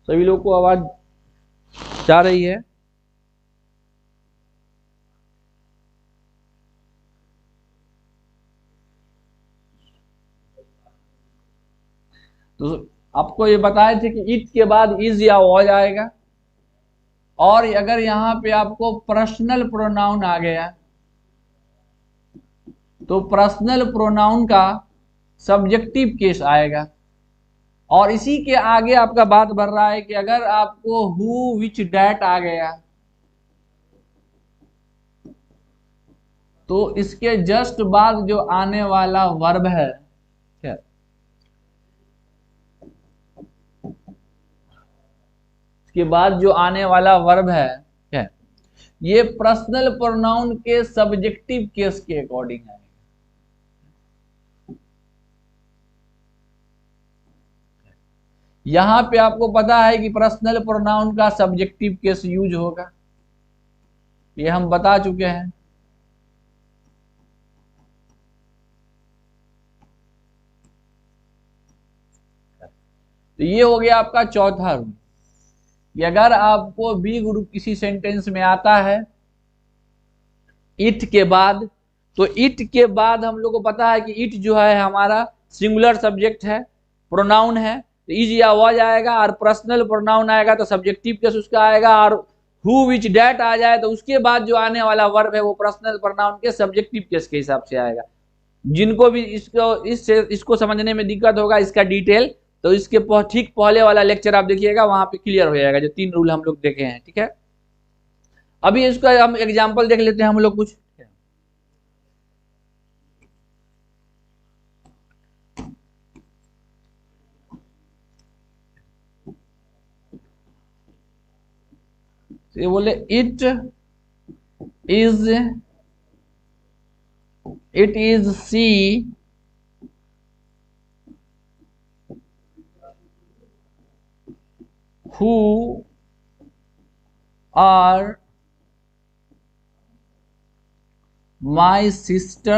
सभी लोग को आवाज जा रही है? तो आपको ये बताए थे कि इट के बाद इज या वॉज आएगा, और अगर यहाँ पे आपको पर्सनल प्रोनाउन आ गया तो पर्सनल प्रोनाउन का सब्जेक्टिव केस आएगा। और इसी के आगे आपका बात बढ़ रहा है कि अगर आपको हु विच डैट आ गया तो इसके जस्ट बाद जो आने वाला वर्ब है, क्या इसके बाद जो आने वाला वर्ब है क्या, ये पर्सनल प्रोनाउन के सब्जेक्टिव केस के अकॉर्डिंग है। यहां पे आपको पता है कि पर्सनल प्रोनाउन का सब्जेक्टिव केस यूज होगा, ये हम बता चुके हैं। तो ये हो गया आपका चौथा रूल कि अगर आपको बी ग्रुप किसी सेंटेंस में आता है इट के बाद, तो इट के बाद हम लोग को पता है कि इट जो है हमारा सिंगुलर सब्जेक्ट है, प्रोनाउन है, तो इज या वॉज आएगा, और पर्सनल प्रोनाउन आएगा तो सब्जेक्टिव केस उसका आएगा, और हु विच डैट आ जाए तो उसके बाद जो आने वाला वर्ब है वो पर्सनल प्रोनाउन के सब्जेक्टिव केस के हिसाब से आएगा। जिनको भी इसको समझने में दिक्कत होगा इसका डिटेल तो इसके ठीक पहले वाला लेक्चर आप देखिएगा, वहां पे क्लियर हो जाएगा जो 3 रूल हम लोग देखे हैं। ठीक है, अभी इसका हम एग्जाम्पल देख लेते हैं हम लोग कुछ। ये बोले it is she who are my sister,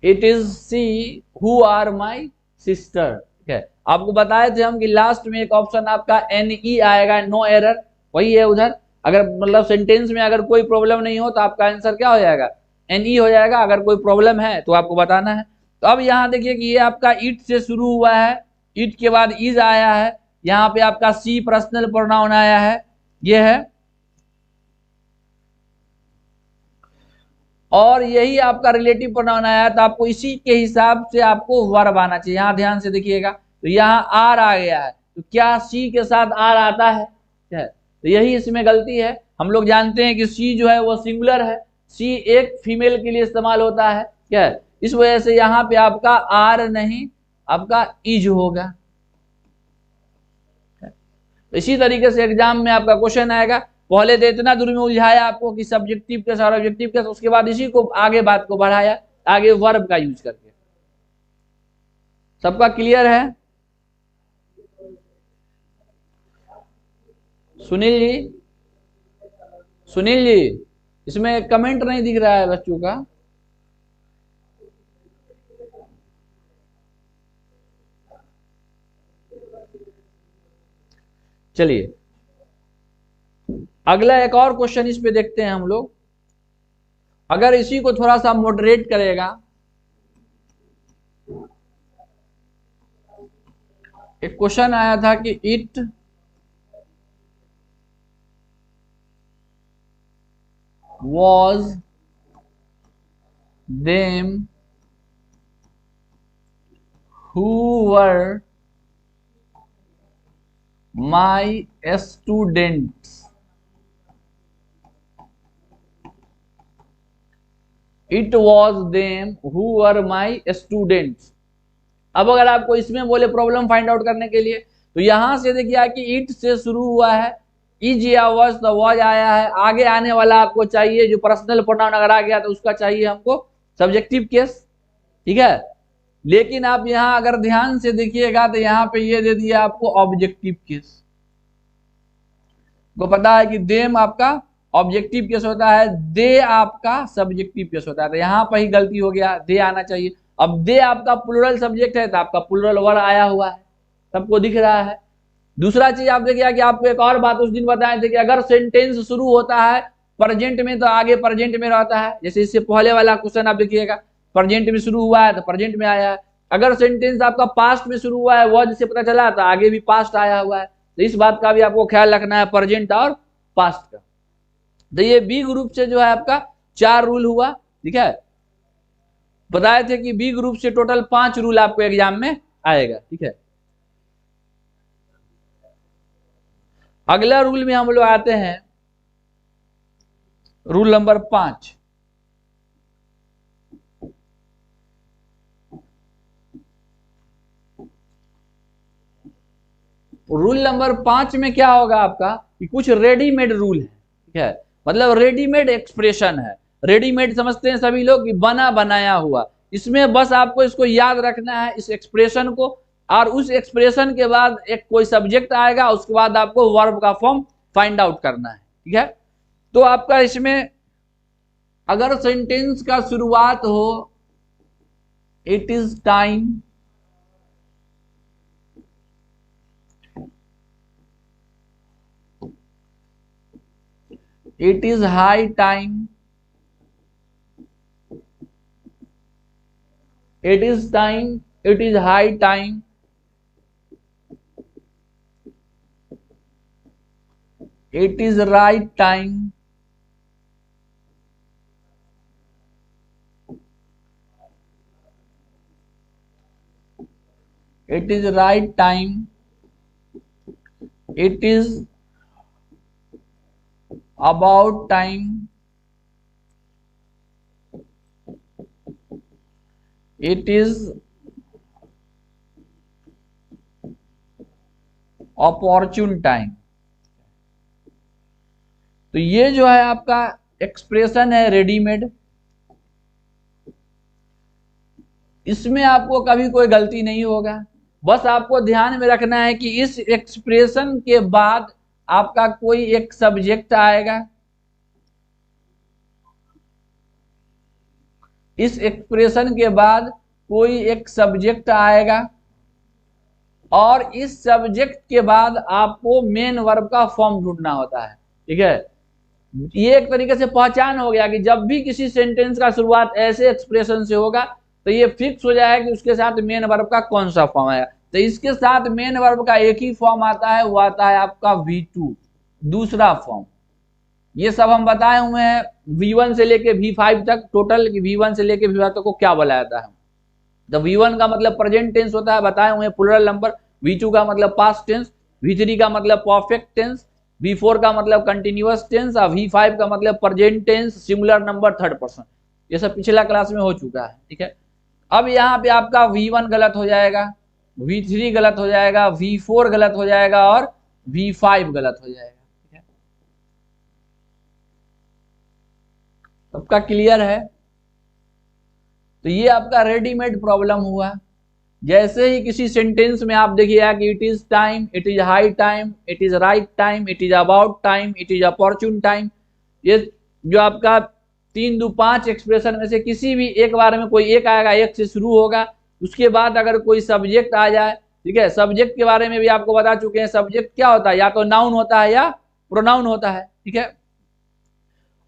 it is she who are my sister। ठीक है, आपको बताए थे हम कि लास्ट में एक ऑप्शन आपका NE आएगा, नो एरर, वही है उधर। अगर मतलब सेंटेंस में अगर कोई प्रॉब्लम नहीं हो तो आपका आंसर क्या हो जाएगा, NE हो जाएगा। अगर कोई प्रॉब्लम है तो आपको बताना है। तो अब यहाँ देखिए कि ये आपका इट से शुरू हुआ है, इट के बाद इज आया है, यहाँ पे आपका सी पर्सनल प्रोनाउन आया है, ये है, और यही आपका रिलेटिव प्रोनाउन आया है, तो आपको इसी के हिसाब से आपको वर्ब आना चाहिए। यहाँ ध्यान से देखिएगा, तो यहाँ आर आ गया है, तो क्या सी के साथ आर आता है? तो यही इसमें गलती है। हम लोग जानते हैं कि सी जो है वो सिंगुलर है, सी एक फीमेल के लिए इस्तेमाल होता है, क्या है, इस वजह से यहाँ पे आपका आर नहीं, आपका इज होगा। इसी तरीके से एग्जाम में आपका क्वेश्चन आएगा, पहले तो इतना दूर में उलझाया आपको कि सब्जेक्टिव केस और ऑब्जेक्टिव केस, उसके बाद इसी को आगे बात को बढ़ाया आगे वर्ब का यूज करके। सबका क्लियर है? सुनील जी, सुनील जी, इसमें कमेंट नहीं दिख रहा है बच्चों का। चलिए अगला एक और क्वेश्चन इस पे देखते हैं हम लोग। अगर इसी को थोड़ा सा मॉडरेट करेगा, एक क्वेश्चन आया था कि it was them who were my students, it was them who were my students। अब अगर आपको इसमें बोले प्रॉब्लम फाइंड आउट करने के लिए, तो यहां से देखिए कि इट से शुरू हुआ है, इज या वॉज तो वॉज आया है, आगे आने वाला आपको चाहिए जो पर्सनल प्रोनाउन अगर आ गया तो उसका चाहिए हमको सब्जेक्टिव केस। ठीक है, लेकिन आप यहां अगर ध्यान से देखिएगा तो यहां पे ये दे दिया आपको ऑब्जेक्टिव केस। को पता है कि देम आपका ऑब्जेक्टिव केस होता है, दे आपका सब्जेक्टिव केस होता है, तो यहां पर ही गलती हो गया, दे आना चाहिए। अब दे आपका प्लूरल सब्जेक्ट है तो आपका प्लूरल वर्ड आया हुआ है, सबको दिख रहा है। दूसरा चीज आप देखिए कि आपको एक और बात उस दिन बताए थे कि अगर सेंटेंस शुरू होता है प्रेजेंट में तो आगे प्रेजेंट में रहता है। जैसे इससे पहले वाला क्वेश्चन आप देखिएगा, प्रेजेंट में शुरू हुआ है तो प्रेजेंट में आया है। अगर सेंटेंस आपका पास्ट में शुरू हुआ है वह जिससे पता चला तो आगे भी पास्ट आया हुआ है। तो इस बात का भी आपको ख्याल रखना है, प्रेजेंट और पास्ट का। तो ये बी ग्रुप से जो है आपका 4 रूल हुआ, ठीक है। बताए थे कि बी ग्रुप से टोटल 5 रूल आपको एग्जाम में आएगा, ठीक है। अगला रूल में हम लोग आते हैं, रूल नंबर 5। रूल नंबर 5 में क्या होगा आपका कि कुछ रेडीमेड रूल है, ठीक है। मतलब रेडीमेड एक्सप्रेशन है। रेडीमेड समझते हैं सभी लोग कि बना बनाया हुआ। इसमें बस आपको इसको याद रखना है, इस एक्सप्रेशन को, और उस एक्सप्रेशन के बाद एक कोई सब्जेक्ट आएगा, उसके बाद आपको वर्ब का फॉर्म फाइंड आउट करना है, ठीक है। तो आपका इसमें अगर सेंटेंस का शुरुआत हो it is time, it is high time, it is time, it is high time, it is right time, it is right time, it is about time, it is opportune time। तो ये जो है आपका expression है readymade. इसमें आपको कभी कोई गलती नहीं होगा। बस आपको ध्यान में रखना है कि इस एक्सप्रेशन के बाद आपका कोई एक सब्जेक्ट आएगा, इस एक्सप्रेशन के बाद कोई एक सब्जेक्ट आएगा, और इस सब्जेक्ट के बाद आपको मेन वर्ब का फॉर्म ढूंढना होता है, ठीक है। ये एक तरीके से पहचान हो गया कि जब भी किसी सेंटेंस का शुरुआत ऐसे एक्सप्रेशन से होगा तो ये फिक्स हो जाएगा कि उसके साथ मेन वर्ब का कौन सा फॉर्म आएगा। तो इसके साथ मेन वर्ब का एक ही फॉर्म आता है, वो आता है आपका V2, दूसरा फॉर्म। ये सब हम बताए हुए हैं V1 से लेके V5 तक टोटल, V1 से लेके V5 तक को क्या बोला जाता है। तो V1 का मतलब प्रेजेंट टेंस होता है, बताए हुए प्लूरल नंबर। V2 का मतलब पास्ट टेंस, V3 का मतलब परफेक्ट टेंस, V4 का मतलब कंटिन्यूअस टेंस, और V5 का मतलब present tense singular number third person. ये सब पिछला क्लास में हो चुका है, ठीक है। अब यहाँ पे आपका V1 गलत हो जाएगा, V3 गलत हो जाएगा, V4 गलत हो जाएगा और V5 गलत हो जाएगा, ठीक है। सबका क्लियर है। तो ये आपका रेडीमेड प्रॉब्लम हुआ। जैसे ही किसी सेंटेंस में आप देखिएगा कि it is time, it is high time, it is right time, it is about time, it is opportune time, ये जो आपका 3 2 5 एक्सप्रेशन में से किसी भी एक बार में कोई एक आएगा, एक से शुरू होगा। उसके बाद अगर कोई सब्जेक्ट आ जाए, ठीक है। सब्जेक्ट के बारे में भी आपको बता चुके हैं, सब्जेक्ट क्या होता है, या तो नाउन होता है या प्रोनाउन होता है, ठीक है।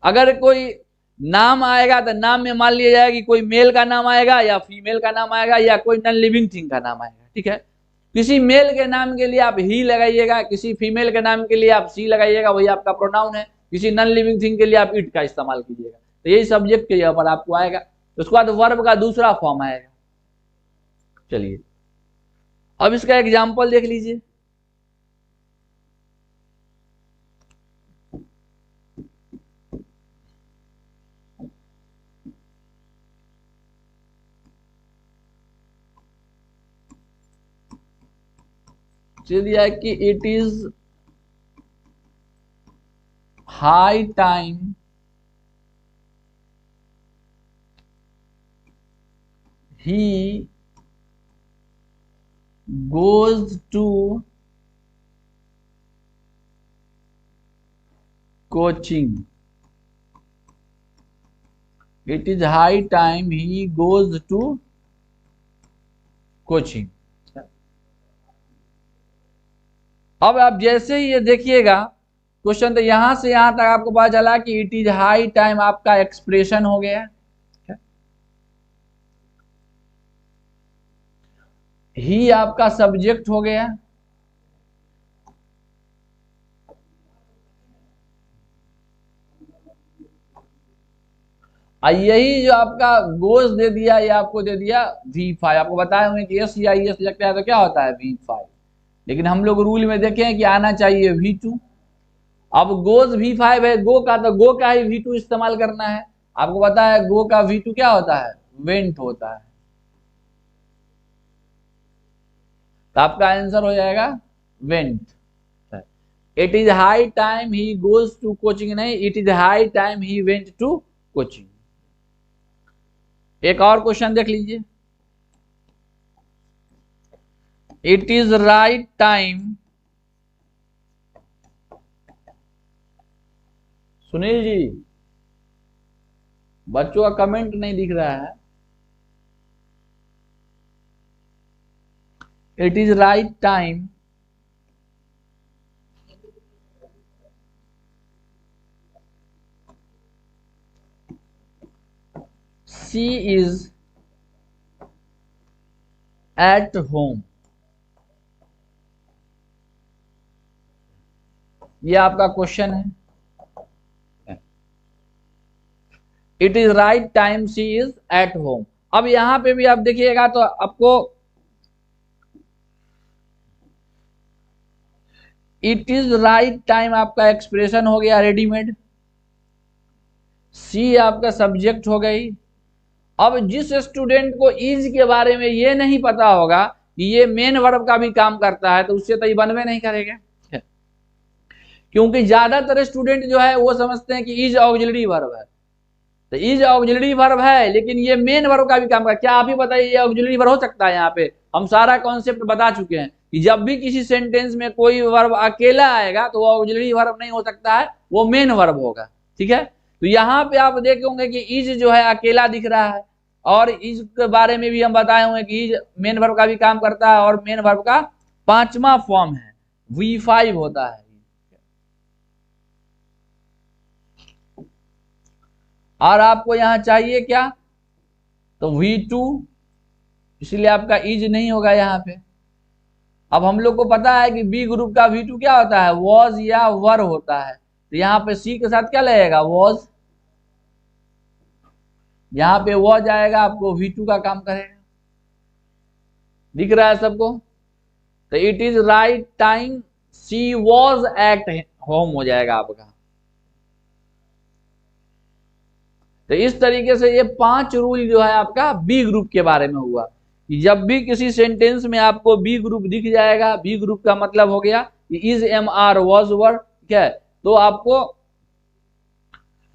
अगर कोई नाम आएगा तो नाम में मान लिया जाएगा कि कोई मेल का नाम आएगा या फीमेल का नाम आएगा या कोई नॉन लिविंग थिंग का नाम आएगा, ठीक है। किसी मेल के नाम के लिए आप ही लगाइएगा, किसी फीमेल के नाम के लिए आप सी लगाइएगा, वही आपका प्रोनाउन है। किसी नॉन लिविंग थिंग के लिए आप इट का इस्तेमाल कीजिएगा। तो यही सब्जेक्ट के यहाँ पर आपको आएगा। उसके बाद वर्ब का दूसरा फॉर्म आएगा। चलिए अब इसका एग्जाम्पल देख लीजिए। दिया है कि it is high time he goes to coaching, it is high time he goes to coaching. अब आप जैसे ही ये देखिएगा क्वेश्चन, तो यहां से यहां तक आपको पता चला कि इट इज हाई टाइम आपका एक्सप्रेशन हो गया, ही आपका सब्जेक्ट हो गया, यही जो आपका गोज दे दिया, ये आपको दे दिया V5। आपको बताया हुए कि एस या एस लगता है तो क्या होता है V5, लेकिन हम लोग रूल में देखें कि आना चाहिए V2। अब गोज V5 है, गो का तो गो का ही V2 इस्तेमाल करना है। आपको पता है गो का V2 क्या होता है, वेंट होता है। तो आपका आंसर हो जाएगा went. It is high time he goes to coaching, नहीं, it is high time he went to coaching. एक और क्वेश्चन देख लीजिए। It is right time, Sunil ji बच्चों का कमेंट नहीं दिख रहा है। It is right time she is at home. ये आपका क्वेश्चन है। It is right time she is at home. अब यहां पे भी आप देखिएगा तो आपको इट इज राइट टाइम आपका एक्सप्रेशन हो गया रेडीमेड, सी आपका सब्जेक्ट हो गई। अब जिस स्टूडेंट को इज के बारे में ये नहीं पता होगा कि ये मेन वर्ब का भी काम करता है, तो उससे तो ये बनवे नहीं करेगा, क्योंकि ज्यादातर स्टूडेंट जो है वो समझते हैं कि इज ऑक्सिलरी वर्ब है। तो इज ऑक्सिलरी वर्ब है, लेकिन ये मेन वर्ब का भी काम करता है। क्या आप ही बताइए, ये ऑक्सिलरी वर्ब हो सकता है? यहाँ पे हम सारा कॉन्सेप्ट बता चुके हैं कि जब भी किसी सेंटेंस में कोई वर्ब अकेला आएगा तो वो ऑक्सिलरी वर्ब नहीं हो सकता है, वो मेन वर्ब होगा। ठीक है, तो यहाँ पे आप देखेंगे कि इज जो है अकेला दिख रहा है, और इज के बारे में भी हम बताए हुए कि इज मेन वर्ब का भी काम करता है, और मेन वर्ब का 5वां फॉर्म है V5 होता है। और आपको यहां चाहिए क्या, तो V2, इसलिए आपका इज नहीं होगा यहाँ पे। अब हम लोग को पता है कि बी ग्रुप का V2 क्या होता है, वॉज या वर होता है। तो यहाँ पे सी के साथ क्या लगेगा, वॉज। यहाँ पे वॉज आएगा, आपको V2 का काम करेगा। दिख रहा है सबको? तो it is right time she was at home हो जाएगा आपका। तो इस तरीके से ये 5 रूल जो है आपका बी ग्रुप के बारे में हुआ कि जब भी किसी सेंटेंस में आपको बी ग्रुप दिख जाएगा, बी ग्रुप का मतलब हो गया इज, एम, आर, वॉज, वर, क्या है, तो आपको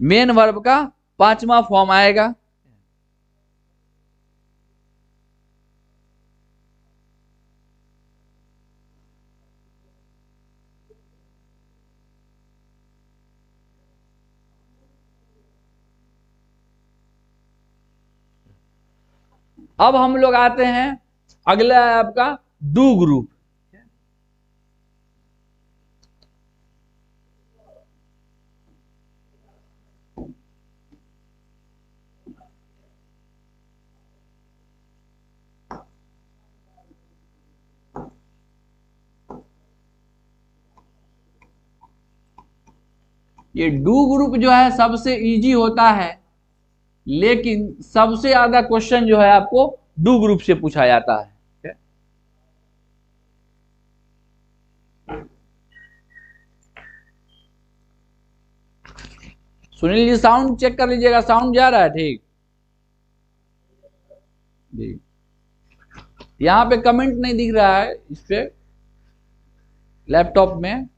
मेन वर्ब का 5वां फॉर्म आएगा। अब हम लोग आते हैं, अगला है आपका डू ग्रुप। ये डू ग्रुप जो है सबसे इजी होता है, लेकिन सबसे ज्यादा क्वेश्चन जो है आपको डू ग्रुप से पूछा जाता है। सुनील जी साउंड चेक कर लीजिएगा, साउंड जा रहा है ठीक जी। यहां पे कमेंट नहीं दिख रहा है इस पे लैपटॉप में।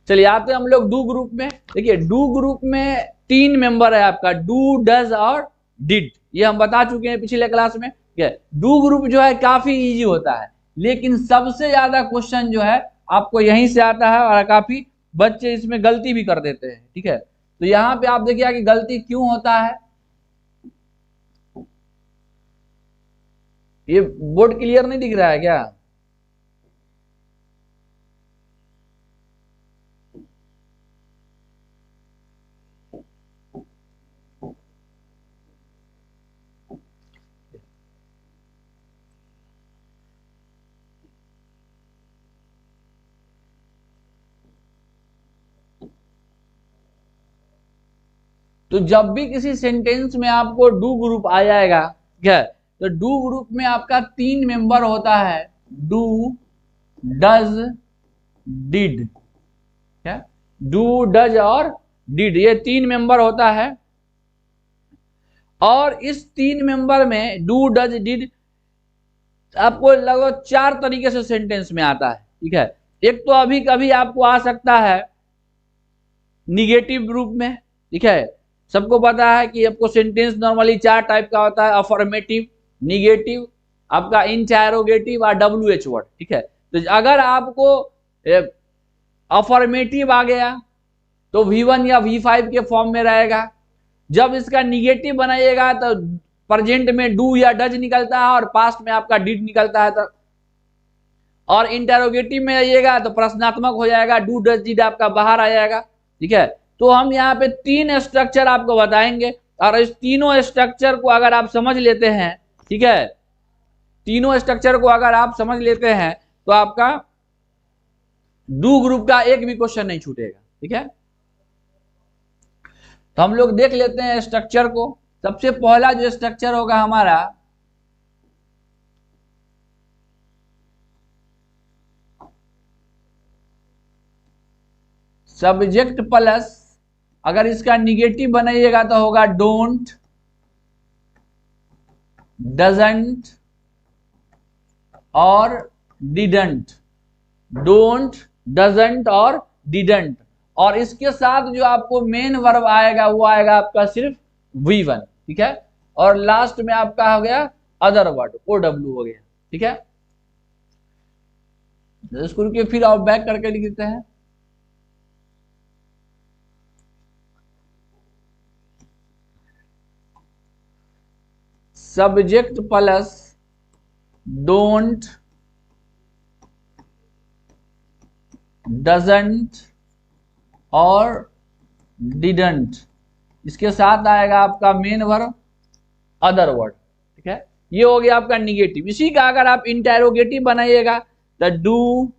चलिए आते हैं हम लोग डू ग्रुप में। देखिए डू ग्रुप में 3 मेंबर है आपका, डू, डज और डिड। ये हम बता चुके हैं पिछले क्लास में। ठीक है, डू ग्रुप जो है काफी इजी होता है, लेकिन सबसे ज्यादा क्वेश्चन जो है आपको यहीं से आता है, और काफी बच्चे इसमें गलती भी कर देते हैं। ठीक है, तो यहाँ पे आप देखिए कि गलती क्यों होता है। ये बोर्ड क्लियर नहीं दिख रहा है क्या? तो जब भी किसी सेंटेंस में आपको डू ग्रुप आ जाएगा, ठीक है, तो डू ग्रुप में आपका 3 मेंबर होता है, डू, डज, डिड, क्या, डू, डज और डिड, ये 3 मेंबर होता है। और इस 3 मेंबर में डू, डज, डिड आपको लगभग 4 तरीके से सेंटेंस में आता है, ठीक है। एक तो अभी कभी आपको आ सकता है निगेटिव रूप में, ठीक है। सबको पता है कि आपको सेंटेंस नॉर्मली 4 टाइप का होता है, अफर्मेटिव, निगेटिव, आपका इंटरोगेटिव और WH वर्ड, ठीक है। तो अगर आपको अफर्मेटिव आ गया तो V1 या V5 के फॉर्म में रहेगा। जब इसका निगेटिव बनाइएगा तो प्रेजेंट में डू या डज निकलता है और पास्ट में आपका डिड निकलता है। तो और इंटरोगेटिव में आइएगा तो प्रश्नात्मक हो जाएगा, डू, डज, डिड आपका बाहर आ जाएगा, ठीक है। तो हम यहाँ पे 3 स्ट्रक्चर आपको बताएंगे और इस तीनों स्ट्रक्चर को अगर आप समझ लेते हैं, ठीक है, तीनों स्ट्रक्चर को अगर आप समझ लेते हैं तो आपका डू ग्रुप का एक भी क्वेश्चन नहीं छूटेगा, ठीक है। तो हम लोग देख लेते हैं स्ट्रक्चर को। सबसे पहला जो स्ट्रक्चर होगा हमारा, सब्जेक्ट प्लस, अगर इसका निगेटिव बनाइएगा तो होगा डोंट, डजंट और डिडंट, डोंट, डजंट और डिडंट। और इसके साथ जो आपको मेन वर्ब आएगा वो आएगा आपका सिर्फ V1, ठीक है। और लास्ट में आपका हो गया अदर वर्ड, OW हो गया, ठीक है। इसको रुकिए फिर आप बैक करके लिख देते हैं। सब्जेक्ट प्लस डोंट, डजंट और डिडंट, इसके साथ आएगा आपका मेन वर्ब अदर वर्ड, ठीक है। ये हो गया आपका निगेटिव। इसी का अगर आप इंटरोगेटिव बनाइएगा तो डू,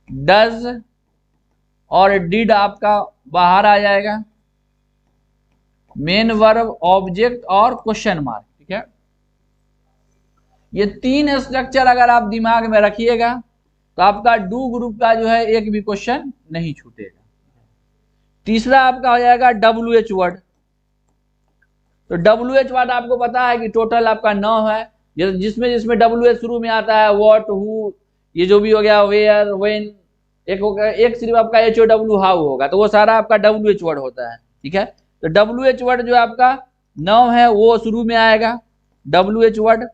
डज और डिड आपका बाहर आ जाएगा, मेन वर्ब, ऑब्जेक्ट और क्वेश्चन मार्क, ठीक है। ये 3 स्ट्रक्चर अगर आप दिमाग में रखिएगा तो आपका डू ग्रुप का जो है एक भी क्वेश्चन नहीं छूटेगा। तीसरा आपका हो जाएगा WH वर्ड। तो WH वर्ड आपको पता है कि टोटल आपका 9 है, जिसमें जिसमें WH शुरू में आता है, व्हाट, हु, ये जो भी हो गया, वेयर, व्हेन, एक होगा, एक सिर्फ आपका HOW हाउ होगा, तो वो सारा आपका WH वर्ड होता है, ठीक है। तो WH वर्ड जो आपका 9 है वो शुरू में आएगा, WH वर्ड।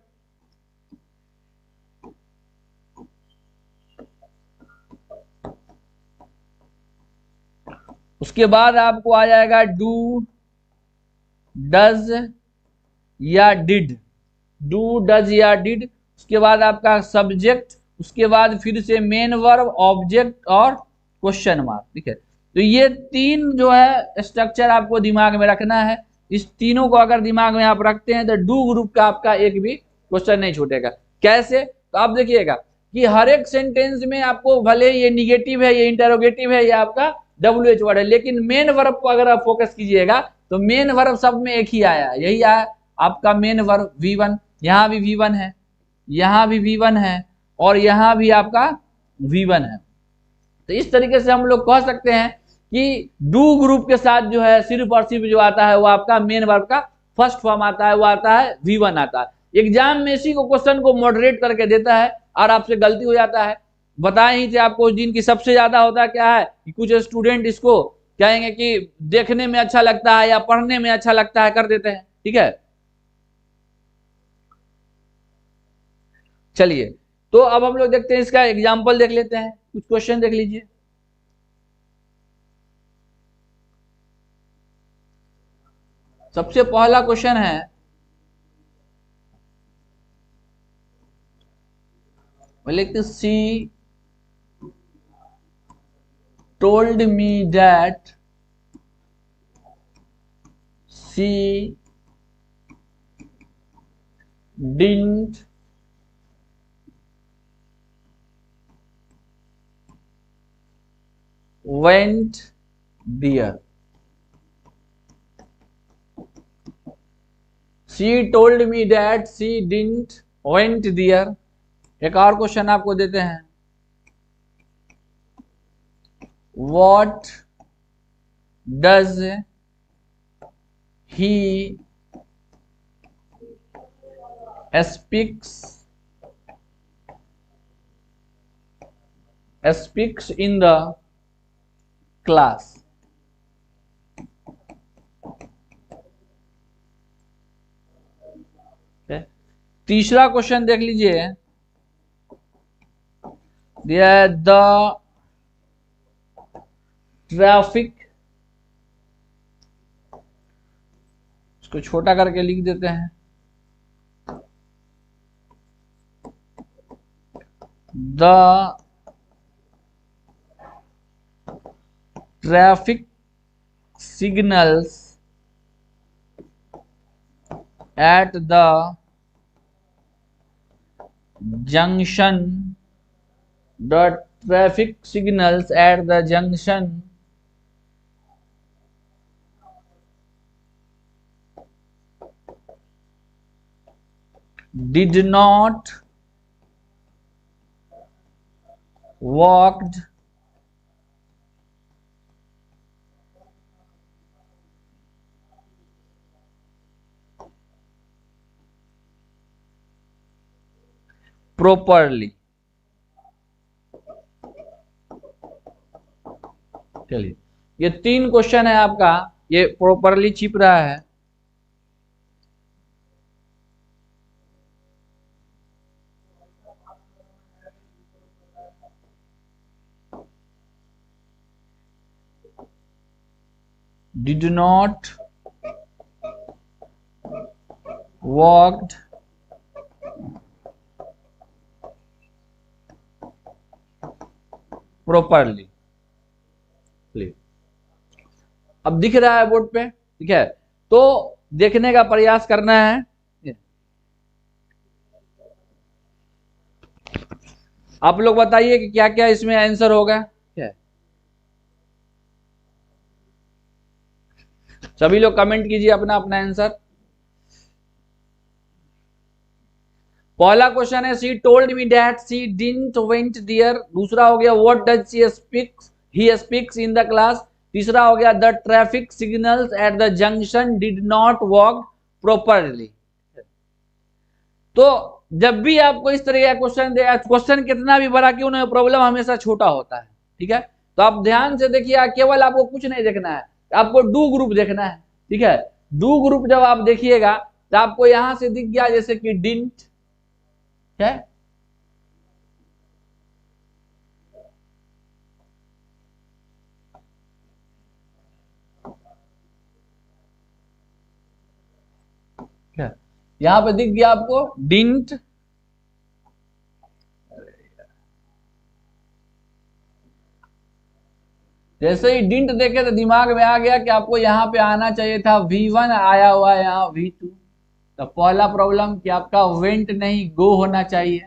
उसके बाद आपको आ जाएगा डू, डज या डिड, डू, डज या डिड। उसके बाद आपका सब्जेक्ट, उसके बाद फिर से मेन वर्ब, ऑब्जेक्ट और क्वेश्चन मार्क, ठीक है। तो ये 3 जो है स्ट्रक्चर आपको दिमाग में रखना है। इस तीनों को अगर दिमाग में आप रखते हैं तो डू ग्रुप का आपका एक भी क्वेश्चन नहीं छूटेगा। कैसे? तो आप देखिएगा कि हर एक सेंटेंस में आपको भले ये निगेटिव है, ये इंटरोगेटिव है, ये आपका WH वर्ड है, लेकिन मेन वर्ब को अगर आप फोकस कीजिएगा तो मेन वर्ब सब में एक ही आया, यही आया आपका मेन वर्ब V1। यहां भी V1 है, यहां भी V1 है और यहां भी आपका V1 है। तो इस तरीके से हम लोग कह सकते हैं कि डू ग्रुप के साथ जो है सिर्फ और सिर्फ जो आता है वो आपका मेन वर्ब का फर्स्ट फॉर्म आता है, वो आता है V1 आता है। एग्जाम में इसी को क्वेश्चन को मॉडरेट करके देता है और आपसे गलती हो जाता है। बताए ही थे आपको उस दिन की सबसे ज्यादा होता क्या है कि कुछ स्टूडेंट इसको कहेंगे कि देखने में अच्छा लगता है या पढ़ने में अच्छा लगता है, कर देते हैं, ठीक है। चलिए, तो अब हम लोग देखते हैं, इसका एग्जाम्पल देख लेते हैं, कुछ क्वेश्चन देख लीजिए। सबसे पहला क्वेश्चन है, मैं लिखते सी told me that she didn't went there. She told me that she didn't went there. एक और क्वेश्चन आपको देते हैं, What does he speaks in the class? तीसरा क्वेश्चन देख लीजिए, द ट्रैफिक, इसको छोटा करके लिख देते हैं, the traffic signals at the junction, the traffic signals at the junction did not worked properly. चलिए, ये 3 क्वेश्चन है आपका, ये प्रॉपरली छिप रहा है। Did not worked properly. अब दिख रहा है बोर्ड पे, ठीक है, तो देखने का प्रयास करना है। आप लोग बताइए कि क्या क्या इसमें आंसर होगा। सभी लोग कमेंट कीजिए अपना अपना आंसर। पहला क्वेश्चन है she told me that she didn't went there. दूसरा हो गया what does she speaks he speaks in the class. तीसरा हो गया the traffic signals at the junction did not work properly. तो जब भी आपको इस तरह का क्वेश्चन दे, क्वेश्चन कितना भी बड़ा क्यों ना, प्रॉब्लम हमेशा छोटा होता है, ठीक है। तो आप ध्यान से देखिए, केवल आपको कुछ नहीं देखना है, आपको डू ग्रुप देखना है, ठीक है। डू ग्रुप जब आप देखिएगा तो आपको यहां से दिख गया जैसे कि डिडंट है, यहां पे दिख गया आपको डिडंट। जैसे ही डिडंट देखे तो दिमाग में आ गया कि आपको यहां पे आना चाहिए था V1, आया हुआ है यहाँ V2। तो पहला प्रॉब्लम कि आपका वेंट नहीं गो होना चाहिए।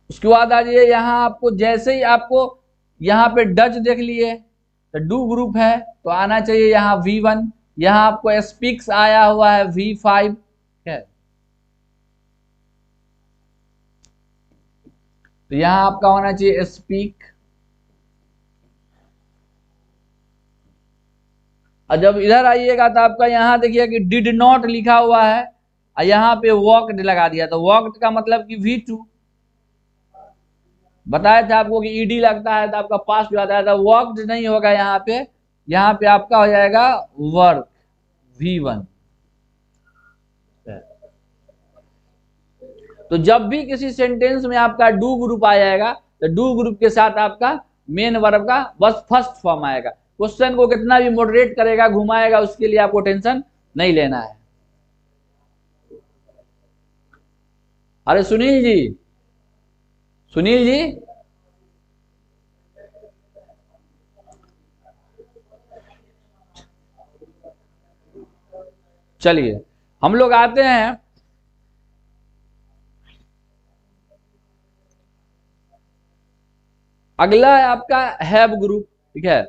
उसके बाद आ जाइए यहाँ, आपको जैसे ही आपको यहाँ पे डच देख लिए तो डू ग्रुप है तो आना चाहिए यहाँ V1। यहाँ आपको स्पीक्स आया हुआ है V5 है, तो यहाँ आपका होना चाहिए स्पीक। और जब इधर आइएगा तो आपका यहाँ देखिए कि डिड नॉट लिखा हुआ है और यहाँ पे वॉक्ड लगा दिया, तो वॉक्ड का मतलब कि V2। बताया था आपको कि ईडी लगता है तो आपका पास भी आता है, तो वॉक्ड नहीं होगा यहाँ पे आपका हो जाएगा वर्क V1। तो जब भी किसी सेंटेंस में आपका डू ग्रुप आ जाएगा तो डू ग्रुप के साथ आपका मेन वर्ब का बस फर्स्ट फॉर्म आएगा। क्वेश्चन को कितना भी मॉडरेट करेगा, घुमाएगा, उसके लिए आपको टेंशन नहीं लेना है। अरे सुनील जी, सुनील जी, चलिए हम लोग आते हैं अगला है आपका हैव ग्रुप। ठीक है,